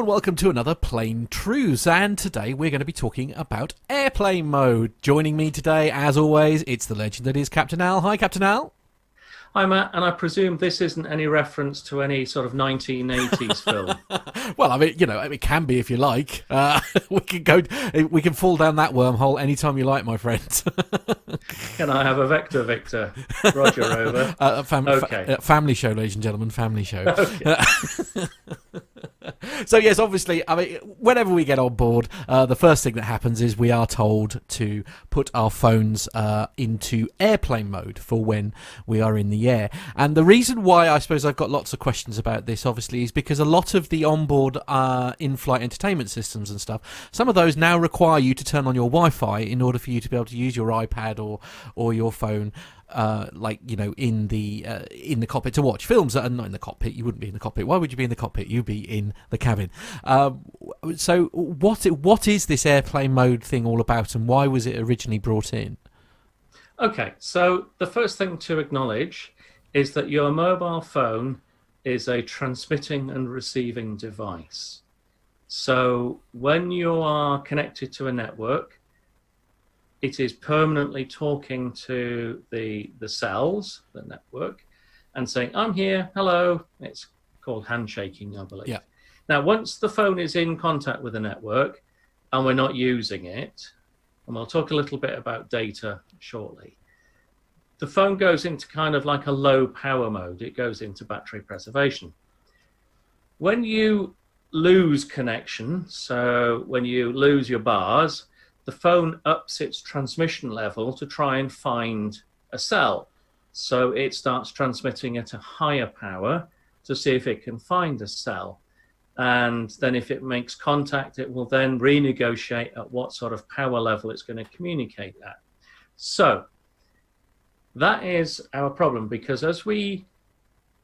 and welcome to another Plane Truths. And today we're going to be talking about airplane mode. Joining me today, as always, it's the legend that is Captain Al. Hi, Captain Al. Hi, Matt, and I presume this isn't any reference to any sort of 1980s film. Well, I mean, it can be if you like. We can fall down that wormhole anytime you like, my friend. Can I have a Vector, Victor? Roger, over. Okay. Family show, ladies and gentlemen, family show. Okay. So yes, obviously, I mean, whenever we get on board, the first thing that happens is we are told to put our phones into airplane mode for when we are in the air. And the reason why I suppose I've got lots of questions about this, obviously, is because a lot of the onboard in-flight entertainment systems and stuff, some of those now require you to turn on your Wi-Fi in order for you to be able to use your iPad or your phone. In the cockpit to watch films that are not in the cockpit. You wouldn't be in the cockpit. Why would you be in the cockpit? You'd be in the cabin. So what is this airplane mode thing all about, and why was it originally brought in? Okay, so the first thing to acknowledge is that your mobile phone is a transmitting and receiving device. So when you are connected to a network, it is permanently talking to the cells, the network, and saying, I'm here, hello. It's called handshaking, I believe. Yeah. Now, once the phone is in contact with the network and we're not using it, and we'll talk a little bit about data shortly, the phone goes into kind of like a low power mode. It goes into battery preservation. When you lose connection, so when you lose your bars, the phone ups its transmission level to try and find a cell. So it starts transmitting at a higher power to see if it can find a cell. And then if it makes contact, it will then renegotiate at what sort of power level it's going to communicate at. So that is our problem, because as we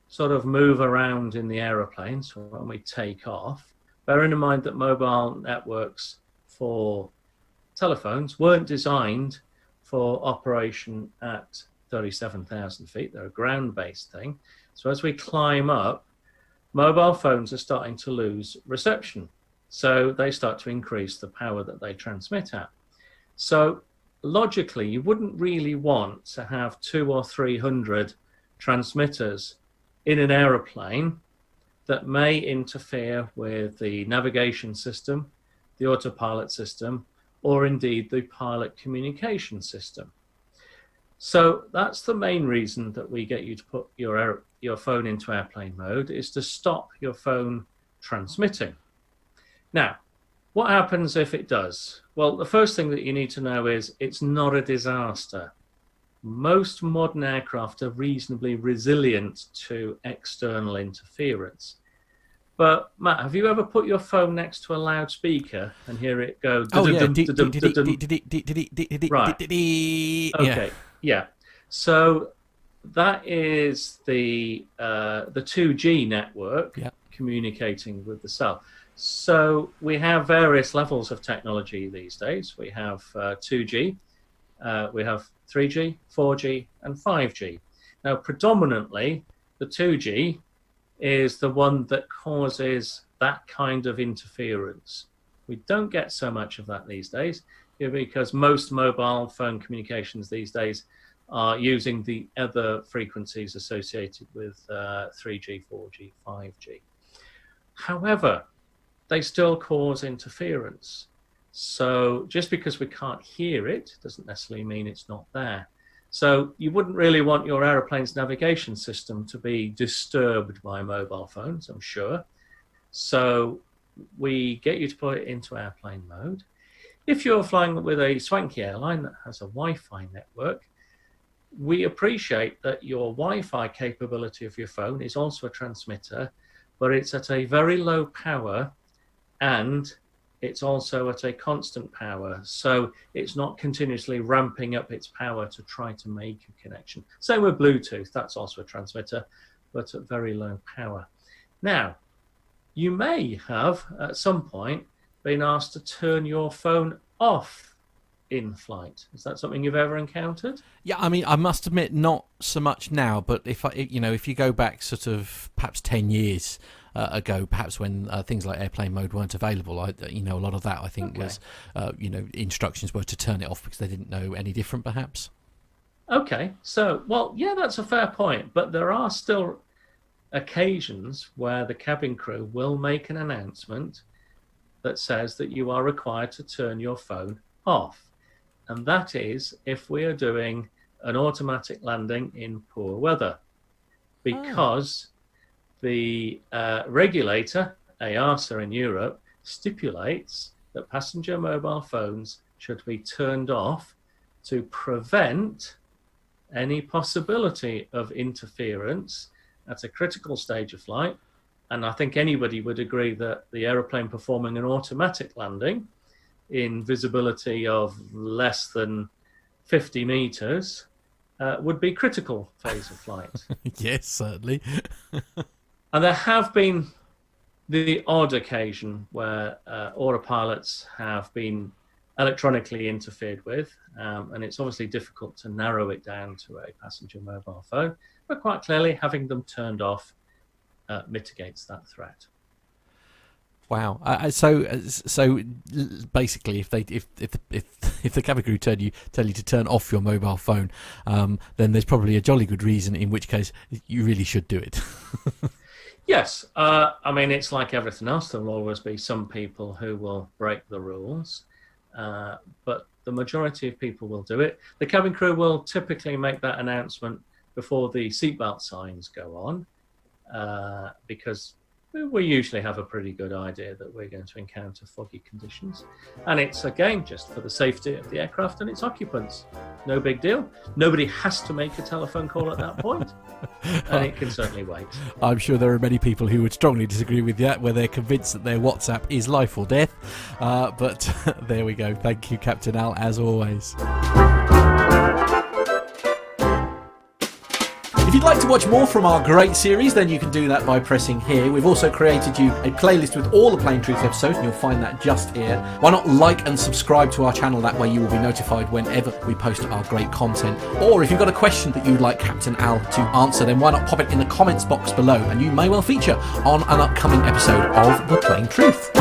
sort of move around in the aeroplane, so when we take off, bearing in mind that mobile networks for telephones weren't designed for operation at 37,000 feet. They're a ground-based thing. So as we climb up, mobile phones are starting to lose reception. So they start to increase the power that they transmit at. So logically, you wouldn't really want to have 200 or 300 transmitters in an aeroplane that may interfere with the navigation system, the autopilot system, or indeed the pilot communication system. So that's the main reason that we get you to put your phone into airplane mode, is to stop your phone transmitting. Now, what happens if it does? Well, the first thing that you need to know is it's not a disaster. Most modern aircraft are reasonably resilient to external interference. But Matt, have you ever put your phone next to a loudspeaker and hear it go? Oh yeah, right. Okay, yeah. So that is the 2G network communicating with the cell. So we have various levels of technology these days. We have 2G, we have 3G, 4G, and 5G. Now, predominantly, the 2G is the one that causes that kind of interference. We don't get so much of that these days because most mobile phone communications these days are using the other frequencies associated with 3G, 4G, 5G. However, they still cause interference. So just because we can't hear it doesn't necessarily mean it's not there. So you wouldn't really want your aeroplane's navigation system to be disturbed by mobile phones, I'm sure. So we get you to put it into airplane mode. If you're flying with a swanky airline that has a Wi-Fi network, we appreciate that your Wi-Fi capability of your phone is also a transmitter, but it's at a very low power and it's also at a constant power. So it's not continuously ramping up its power to try to make a connection. Same with Bluetooth, that's also a transmitter, but at very low power. Now, you may have at some point been asked to turn your phone off in flight. Is that something you've ever encountered? Yeah, I mean, I must admit, not so much now, but if you go back sort of perhaps 10 years, ago, perhaps when things like airplane mode weren't available. A lot of that I think was, instructions were to turn it off because they didn't know any different, perhaps. Okay, so, well, yeah, that's a fair point, but there are still occasions where the cabin crew will make an announcement that says that you are required to turn your phone off. And that is if we are doing an automatic landing in poor weather, because the regulator, EASA in Europe, stipulates that passenger mobile phones should be turned off to prevent any possibility of interference at a critical stage of flight. And I think anybody would agree that the aeroplane performing an automatic landing in visibility of less than 50 meters would be critical phase of flight. Yes, certainly. And there have been the odd occasion where autopilots have been electronically interfered with, and it's obviously difficult to narrow it down to a passenger mobile phone, but quite clearly having them turned off mitigates that threat. Wow. So basically, if the cabin crew tell you to turn off your mobile phone, then there's probably a jolly good reason, in which case you really should do it. Yes. I mean, it's like everything else. There will always be some people who will break the rules, but the majority of people will do it. The cabin crew will typically make that announcement before the seatbelt signs go on, because we usually have a pretty good idea that we're going to encounter foggy conditions. And it's, again, just for the safety of the aircraft and its occupants. No big deal. Nobody has to make a telephone call at that point, and it can certainly wait. I'm sure there are many people who would strongly disagree with that, where they're convinced that their WhatsApp is life or death. But there we go. Thank you, Captain Al, as always. If you'd like to watch more from our great series, then you can do that by pressing here. We've also created you a playlist with all the Plain Truth episodes, and you'll find that just here. Why not like and subscribe to our channel? That way you will be notified whenever we post our great content. Or if you've got a question that you'd like Captain Al to answer, then why not pop it in the comments box below, and you may well feature on an upcoming episode of The Plain Truth.